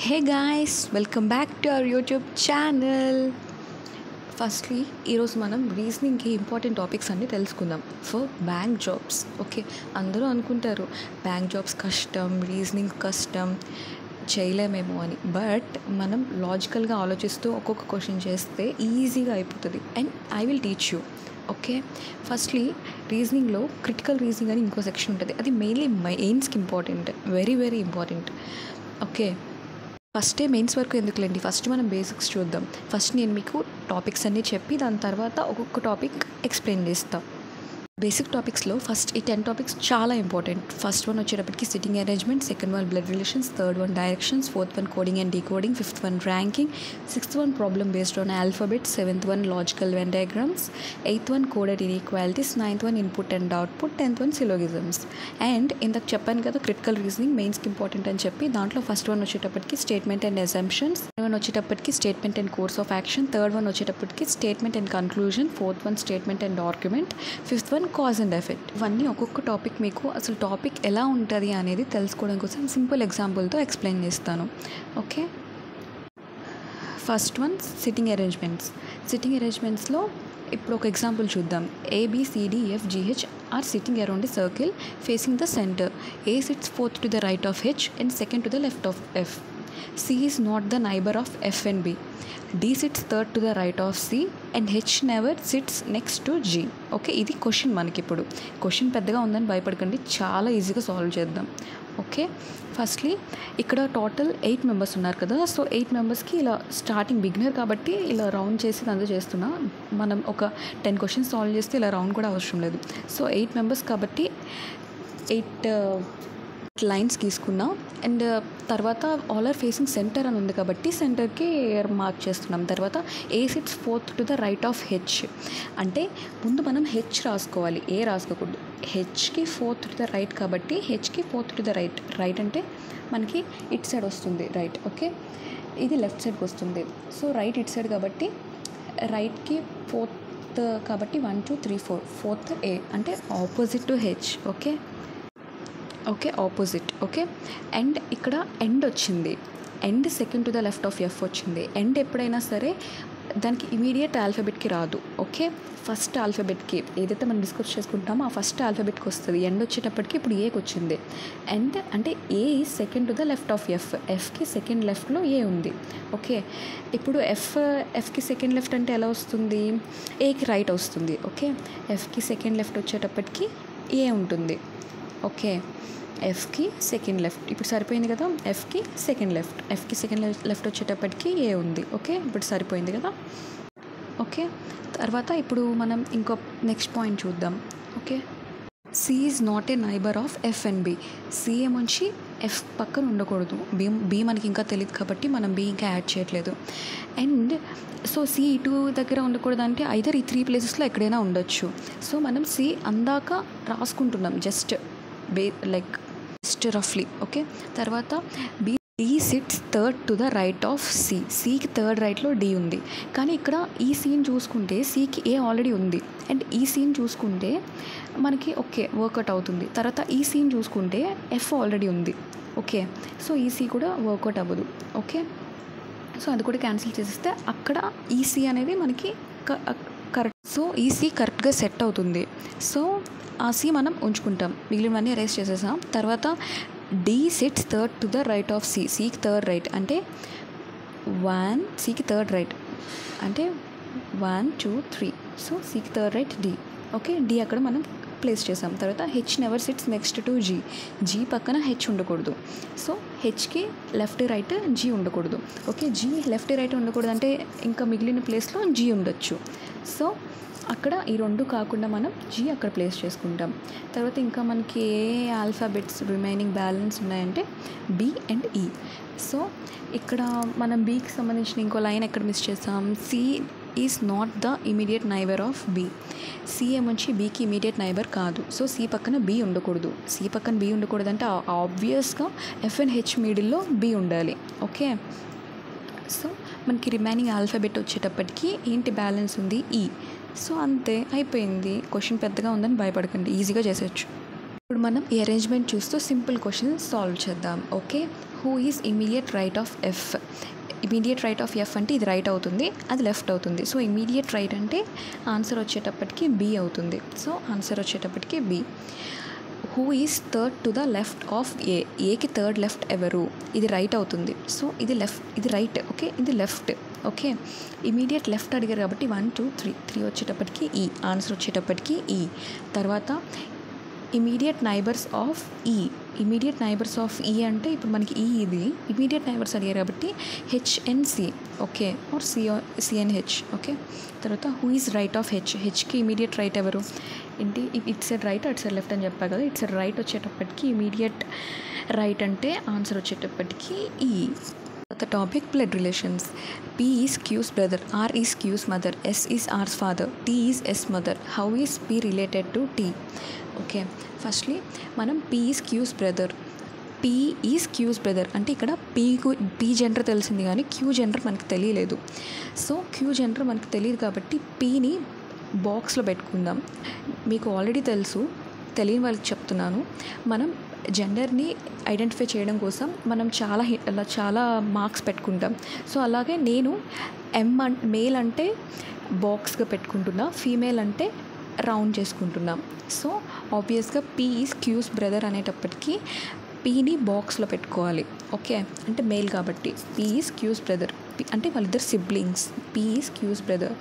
Hey guys, welcome back to our YouTube channel. Firstly ఈరోజు మనం రీజనింగ్కి important topics అన్నీ తెలుసుకుందాం ఫర్ బ్యాంక్ జాబ్స్. ఓకే, అందరూ అనుకుంటారు బ్యాంక్ జాబ్స్ కష్టం, రీజనింగ్ కష్టం, చేయలేమేమో అని. బట్ మనం లాజికల్గా ఆలోచిస్తూ ఒక్కొక్క క్వశ్చన్ చేస్తే ఈజీగా అయిపోతుంది. And I will teach you. Okay, firstly రీజనింగ్లో క్రిటికల్ రీజనింగ్ అని ఇంకో సెక్షన్ ఉంటుంది. అది మెయిన్లీ మెయిన్స్కి important, very very important. Okay, ఫస్టే మెయిన్స్ వరకు ఎందుకులేండి, ఫస్ట్ మనం బేసిక్స్ చూద్దాం. ఫస్ట్ నేను మీకు టాపిక్స్ అన్నీ చెప్పి దాని తర్వాత ఒక్కొక్క టాపిక్ ఎక్స్ప్లెయిన్ చేస్తాను. బేసిక్ టాపిక్స్లో ఫస్ట్ ఈ 10 టాపిక్స్ చాలా ఇంపార్టెంట్. ఫస్ట్ వన్ వచ్చేటప్పటికి sitting arrangement, second one blood relations, third one directions, fourth one coding and decoding, fifth one ranking, sixth one problem based on alphabet, seventh one logical venn diagrams, eighth one coded inequalities, ninth one input and output, 10th one syllogisms. And ఇందాక చెప్పాను కదా critical reasoning మెయిన్స్కి important అని చెప్పి, దాంట్లో first one వచ్చేటప్పటికి statement and assumptions, second one వచ్చేటప్పటికి statement and course of action, third one వచ్చేటప్పటికి statement and conclusion, fourth one statement and argument, fifth one cause and effect. ఇవన్నీ ఒక్కొక్క టాపిక్ మీకు అసలు టాపిక్ ఎలా ఉంటుంది అనేది తెలుసుకోవడం కోసం సింపుల్ ఎగ్జాంపుల్తో ఎక్స్ప్లెయిన్ చేస్తాను. Okay, first one sitting arrangements. Sitting అరేంజ్మెంట్స్లో ఇప్పుడు ఒక ఎగ్జాంపుల్ చూద్దాం. ABCDEFGH are sitting around the circle facing the centre. A sits fourth to the right of H and second to the left of F. C is not the neighbor of F and B. D sits third to the right of C and H never sits next to G. Okay, ఇది question. మనకి ఇప్పుడు question పెద్దగా ఉందని భయపడకండి, చాలా ఈజీగా solve చేద్దాం. Okay, firstly ఇక్కడ టోటల్ 8 మెంబర్స్ ఉన్నారు కదా. సో 8 మెంబర్స్కి ఇలా స్టార్టింగ్ బిగినర్ కాబట్టి ఇలా రౌండ్ చేసి అంతా చేస్తున్నా. మనం ఒక 10 క్వశ్చన్స్ సాల్వ్ చేస్తే ఇలా రౌండ్ కూడా అవసరం లేదు. సో 8 మెంబర్స్ కాబట్టి 8 లైన్స్ గీసుకున్నాం. అండ్ తర్వాత ఆల్ ఆర్ ఫేసింగ్ సెంటర్ అని ఉంది కాబట్టి సెంటర్కి మార్క్ చేస్తున్నాం. తర్వాత A sits fourth to the right of H అంటే ముందు మనం H రాసుకోవాలి, A రాసుకోకూడదు. Hకి ఫోర్త్ టు ద రైట్ కాబట్టి Hకి fourth to the right. Right అంటే మనకి ఇట్ సైడ్ వస్తుంది రైట్. ఓకే, ఇది లెఫ్ట్ సైడ్కి వస్తుంది. సో రైట్ ఇట్ సైడ్ కాబట్టి రైట్కి ఫోర్త్ కాబట్టి 1 2 3 4, ఫోర్త్ A అంటే opposite to H. Okay okay, opposite. Okay, and ఇక్కడ ఎండ్ వచ్చింది. End second to the left of F వచ్చింది. ఎండ్ ఎప్పుడైనా సరే దానికి ఇమీడియట్ ఆల్ఫాబెట్కి రాదు. ఓకే, ఫస్ట్ ఆల్ఫాబెట్కి ఏదైతే మనం డిస్కస్ చేసుకుంటామో ఆ ఫస్ట్ ఆల్ఫాబెట్కి వస్తుంది. ఎండ్ వచ్చేటప్పటికి ఇప్పుడు Aకి వచ్చింది. ఎండ్ అంటే A is second to the left of F. Fకి సెకండ్ లెఫ్ట్లో A ఉంది. ఓకే, ఇప్పుడు Fకి సెకండ్ లెఫ్ట్ అంటే ఎలా వస్తుంది? Aకి రైట్ వస్తుంది. ఓకే, Fకి సెకండ్ లెఫ్ట్ వచ్చేటప్పటికి A ఉంటుంది. ఓకే, Fకి సెకండ్ లెఫ్ట్ ఇప్పుడు సరిపోయింది కదా. Fకి సెకండ్ లెఫ్ట్ వచ్చేటప్పటికి A ఉంది. ఓకే, ఇప్పుడు సరిపోయింది కదా. ఓకే, తర్వాత ఇప్పుడు మనం ఇంకో నెక్స్ట్ పాయింట్ చూద్దాం. Okay, C is not a neighbour of F and B. C ఏమొచ్చి F పక్కన ఉండకూడదు. B మనకి ఇంకా తెలియదు కాబట్టి మనం B ఇంకా యాడ్ చేయట్లేదు. అండ్ సో C ఇటు దగ్గర ఉండకూడదు అంటే ఐదర్ ఈ 3 ప్లేసెస్లో ఎక్కడైనా ఉండొచ్చు. సో మనం C అందాక రాసుకుంటున్నాం జస్ట్ రఫ్లీ. ఓకే, తర్వాత D sits third to the right of C. Cకి థర్డ్ రైట్లో D ఉంది. కానీ ఇక్కడ ఈ సీన్ చూసుకుంటే Cకి A ఆల్రెడీ ఉంది. అండ్ ఈ సీన్ చూసుకుంటే మనకి ఓకే వర్కౌట్ అవుతుంది. తర్వాత ఈ సీన్ చూసుకుంటే F ఆల్రెడీ ఉంది. ఓకే, సో ఈ C కూడా వర్కౌట్ అవ్వదు. ఓకే, సో అది కూడా క్యాన్సిల్ చేసేస్తే అక్కడ ఈ C అనేది మనకి కరెక్ట్. సో ఈ C కరెక్ట్గా సెట్ అవుతుంది. సో ఆ C మనం ఉంచుకుంటాం, మిగిలినవన్నీ అరేంజ్ చేసేసాం. తర్వాత D sits third to the right of C. Cకి థర్డ్ రైట్ అంటే 1, Cకి థర్డ్ రైట్ అంటే 1 2 3. సో Cకి third right D. Okay, D అక్కడ మనం ప్లేస్ చేసాం. తర్వాత H never sits next to G. G పక్కన H ఉండకూడదు. సో Hకి లెఫ్ట్ రైట్ G ఉండకూడదు. ఓకే, G లెఫ్ట్ రైట్ ఉండకూడదు అంటే ఇంకా మిగిలిన ప్లేస్లో G ఉండొచ్చు. సో అక్కడ ఈ 2 కాకుండా మనం G అక్కడ ప్లేస్ చేసుకుంటాం. తర్వాత ఇంకా మనకి ఏ ఆల్ఫాబెట్స్ రిమైనింగ్ బ్యాలెన్స్ ఉన్నాయంటే B అండ్ E. సో ఇక్కడ మనం Bకి సంబంధించిన ఇంకో లైన్ ఎక్కడ మిస్ చేసాం? C is not the immediate neighbour of B. C ఏమొచ్చి Bకి ఇమీడియట్ నైబర్ కాదు. సో C పక్కన B ఉండకూడదు. C పక్కన B ఉండకూడదు అంటే ఆబ్వియస్గా F అండ్ H మిడిల్లో B ఉండాలి. ఓకే, సో మనకి రిమైనింగ్ ఆల్ఫాబెట్ వచ్చేటప్పటికి ఏంటి బ్యాలెన్స్ ఉంది? E. సో అంతే అయిపోయింది. క్వశ్చన్ పెద్దగా ఉందని భయపడకండి, ఈజీగా చేసేయచ్చు. ఇప్పుడు మనం ఈ అరేంజ్మెంట్ చూస్తూ సింపుల్ క్వశ్చన్ సాల్వ్ చేద్దాం. Okay, who is immediate right of F. Immediate right of F అంటే ఇది రైట్ అవుతుంది, అది లెఫ్ట్ అవుతుంది. సో ఇమీడియట్ రైట్ అంటే ఆన్సర్ వచ్చేటప్పటికి బి అవుతుంది. సో ఆన్సర్ వచ్చేటప్పటికి B. Who is third to the left of A. ఏకి థర్డ్ లెఫ్ట్ ఎవరు? ఇది రైట్ అవుతుంది. సో ఇది లెఫ్ట్, ఇది రైట్. ఓకే, ఇది లెఫ్ట్. ఓకే, ఇమీడియట్ లెఫ్ట్ అడిగారు కాబట్టి 1 2 3 వచ్చేటప్పటికి ఈ. ఆన్సర్ వచ్చేటప్పటికి ఈ. తర్వాత ఇమీడియట్ నైబర్స్ ఆఫ్ ఈ. ఇమీడియట్ నైబర్స్ ఆఫ్ ఈ అంటే ఇప్పుడు మనకి ఈ ఇది ఇమీడియట్ నైబర్స్ అడిగారు కాబట్టి HNC. Okay, or CNH. Okay, తర్వాత who is right of H. హెచ్కి ఇమీడియట్ రైట్ ఎవరు ఏంటి? ఇట్ సైడ్ రైట్, అటు సైడ్ లెఫ్ట్ అని చెప్పా కదా. ఇట్ సైడ్ రైట్ వచ్చేటప్పటికి ఇమీడియట్ రైట్ అంటే ఆన్సర్ వచ్చేటప్పటికి E. The topic blood relations. P is Q's brother, R is Q's mother, S is R's father, T is S mother. How is P related to T? Okay, firstly మనం P is Q's brother. P is Q's brother అంటే ఇక్కడ P gender తెలిసింది కానీ Q gender మనకు తెలియలేదు. So Q gender మనకు తెలియదు కాబట్టి Pని బాక్స్లో పెట్టుకుందాం. మీకు ఆల్రెడీ తెలుసు, తెలియని వాళ్ళకి చెప్తున్నాను. మనం జెండర్ని ఐడెంటిఫై చేయడం కోసం మనం చాలా మార్క్స్ పెట్టుకుంటాం. సో అలాగే నేను మేల్ అంటే బాక్స్గా పెట్టుకుంటున్నా, ఫీమేల్ అంటే రౌండ్ చేసుకుంటున్నాం. సో ఆబ్వియస్గా పీ ఈజ్ క్యూస్ బ్రదర్ అనేటప్పటికీ పీని బాక్స్లో పెట్టుకోవాలి. ఓకే, అంటే మేల్ కాబట్టి పీ ఈజ్ క్యూస్ బ్రదర్ అంటే వాళ్ళిద్దరు siblings. P is Q's brother.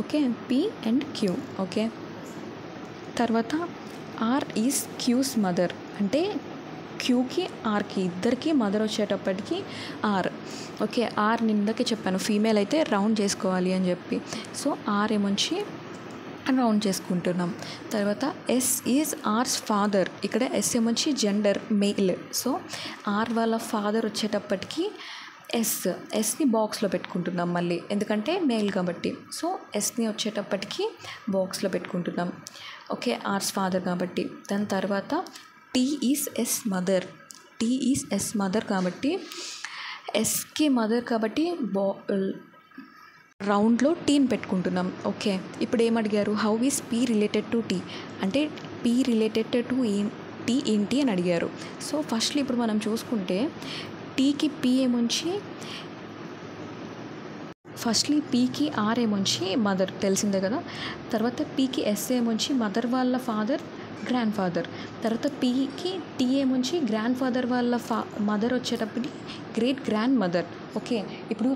Okay, P and Q. Okay, తర్వాత ఆర్ ఈజ్ క్యూస్ మదర్ అంటే క్యూకి ఆర్కి ఇద్దరికి మదర్ వచ్చేటప్పటికి ఆర్. ఓకే, ఆర్ నిందకే చెప్పాను ఫీమేల్ అయితే రౌండ్ చేసుకోవాలి అని చెప్పి. సో ఆర్ ఏమొచ్చి రౌండ్ చేసుకుంటున్నాం. తర్వాత ఎస్ ఈజ్ ఆర్స్ ఫాదర్. ఇక్కడ ఎస్ ఏమొచ్చి జెండర్ మెయిల్. సో ఆర్ వాళ్ళ ఫాదర్ వచ్చేటప్పటికి ఎస్ని బాక్స్లో పెట్టుకుంటున్నాం మళ్ళీ, ఎందుకంటే మెయిల్ కాబట్టి. సో ఎస్ని వచ్చేటప్పటికి బాక్స్లో పెట్టుకుంటున్నాం. ఓకే, ఆర్స్ ఫాదర్ కాబట్టి. దాని తర్వాత T is S mother. T is S mother కాబట్టి ఎస్కి మదర్ కాబట్టి రౌండ్లో టీని పెట్టుకుంటున్నాం. ఓకే, ఇప్పుడు ఏమడిగారు? How is P related to T అంటే పీ రిలేటెడ్ టు టీ ఏంటి అని అడిగారు. సో ఫస్ట్లీ ఇప్పుడు మనం చూసుకుంటే టీకి పీ ఏమొంచి ఫస్ట్లీ పీకి ఆర్ ఏమొంచి మదర్ తెలిసిందే కదా. తర్వాత పీకి ఎస్ ఏమొంచి మదర్ వాళ్ళ ఫాదర్ గ్రాండ్ ఫాదర్. తర్వాత పీకి టీ ఏమొంచి గ్రాండ్ ఫాదర్ వాళ్ళ మదర్ వచ్చేటప్పటికి గ్రేట్ గ్రాండ్ మదర్. ఓకే, ఇప్పుడు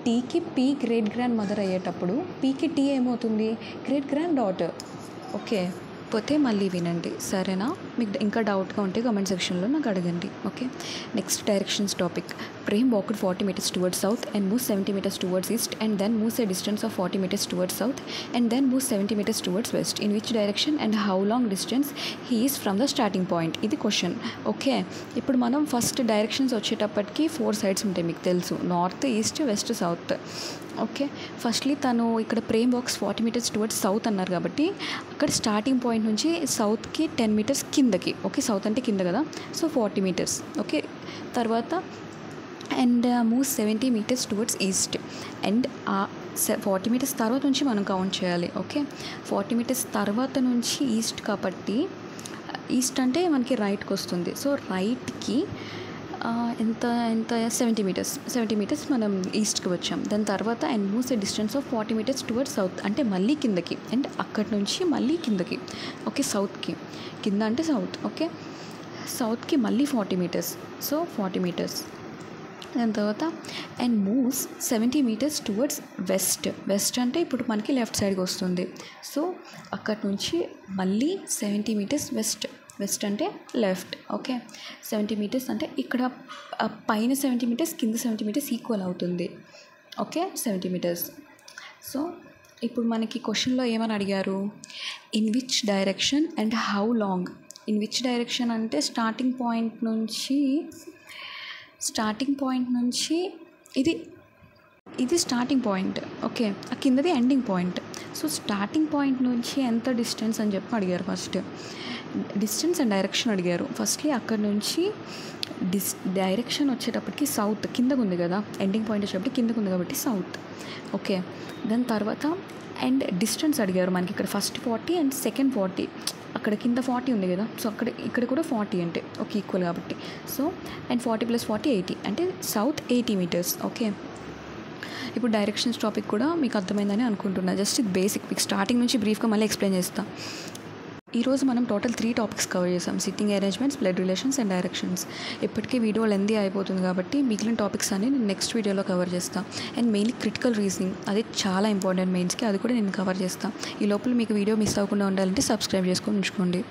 టీకి పీ గ్రేట్ గ్రాండ్ మదర్ అయ్యేటప్పుడు పీకి టీ ఏమవుతుంది? Great grand daughter. ఓకే, పోతే మళ్ళీ వినండి సరేనా. మీకు ఇంకా డౌట్గా ఉంటే కామెంట్ సెక్షన్లో నాకు అడగండి. Okay, next directions topic. Prem walked 40 meters towards south and moved 70 meters towards east and then moves a distance of 40 meters towards south and then moves 70 meters towards west. In which direction and how long distance he is from the starting point? ఇది question. Okay, ఇప్పుడు మనం first directions వచ్చేటప్పటికి 4 sides ఉంటాయి మీకు తెలుసు, north, east, west, south. Okay, firstly తను ఇక్కడ Prem walks 40 meters towards south అన్నారు కాబట్టి అక్కడ స్టార్టింగ్ పాయింట్ నుంచి సౌత్కి 10 meters కిందకి. ఓకే, సౌత్ అంటే కింద కదా. So 40 meters. ఓకే, తర్వాత and move 70 meters towards east and 40 meters తర్వాత నుంచి మనం కౌంట్ చేయాలి. ఓకే, 40 meters తర్వాత నుంచి ఈస్ట్ కాబట్టి ఈస్ట్ అంటే మనకి రైట్కి వస్తుంది. సో రైట్కి ఎంత 70 meters మనం ఈస్ట్కి వచ్చాం. దాని తర్వాత and moves a distance of 40 meters towards south అంటే మళ్ళీ కిందకి అండ్ అక్కడి నుంచి మళ్ళీ కిందకి. ఓకే, సౌత్కి కింద అంటే సౌత్. ఓకే, సౌత్కి మళ్ళీ 40 meters. So 40 meters. దాని తర్వాత and moves 70 meters towards west. West అంటే ఇప్పుడు మనకి లెఫ్ట్ సైడ్కి వస్తుంది. సో అక్కడి నుంచి మళ్ళీ 70 meters వెస్ట్ అంటే లెఫ్ట్. ఓకే, 70 meters అంటే ఇక్కడ పైన 70 meters కింద 70 meters ఈక్వల్ అవుతుంది. Okay, 70 meters. సో ఇప్పుడు మనకి క్వశ్చన్లో ఏమని అడిగారు? In which direction and how long. In which direction అంటే స్టార్టింగ్ పాయింట్ నుంచి ఇది స్టార్టింగ్ పాయింట్. ఓకే, ఆ కిందది ending point. So starting point నుంచి ఎంత డిస్టెన్స్ అని చెప్పి అడిగారు. ఫస్ట్ డిస్టెన్స్ అండ్ డైరెక్షన్ అడిగారు. ఫస్ట్లీ అక్కడ నుంచి డైరెక్షన్ వచ్చేటప్పటికి సౌత్ కిందకు ఉంది కదా, ఎండింగ్ పాయింట్ వచ్చేటప్పటికి కిందకు ఉంది కాబట్టి సౌత్. ఓకే, దాని తర్వాత అండ్ డిస్టెన్స్ అడిగారు మనకి ఇక్కడ ఫస్ట్ 40 అండ్ సెకండ్ 40. అక్కడ కింద 40 ఉంది కదా, సో ఇక్కడ కూడా 40 అంటే ఓకే ఈక్వల్ కాబట్టి. సో అండ్ 40 + 40 80 అంటే సౌత్ 80 meters. ఓకే, ఇప్పుడు డైరెక్షన్స్ టాపిక్ కూడా మీకు అర్థమైందని అనుకుంటున్నా. జస్ట్ ఇది బేసిక్, మీకు స్టార్టింగ్ నుంచి బ్రీఫ్గా మళ్ళీ ఎక్స్ప్లెయిన్ చేస్తాను. ఈరోజు మనం టోటల్ 3 టాపిక్స్ కవర్ చేసాం: sitting arrangements, blood relations and directions. ఇప్పటికీ వీడియో లెందీ అయిపోతుంది కాబట్టి మిగిలిన టాపిక్స్ అన్ని నేను నెక్స్ట్ వీడియోలో కవర్ చేస్తాను. అండ్ మెయిన్లీ క్రిటికల్ రీజనింగ్, అది చాలా ఇంపార్టెంట్ మెయిన్స్కి, అది కూడా నేను కవర్ చేస్తాను. ఈ లోపల మీకు వీడియో మిస్ అవ్వకుండా ఉండాలంటే సబ్స్క్రైబ్ చేసుకొని ఉంచుకోండి.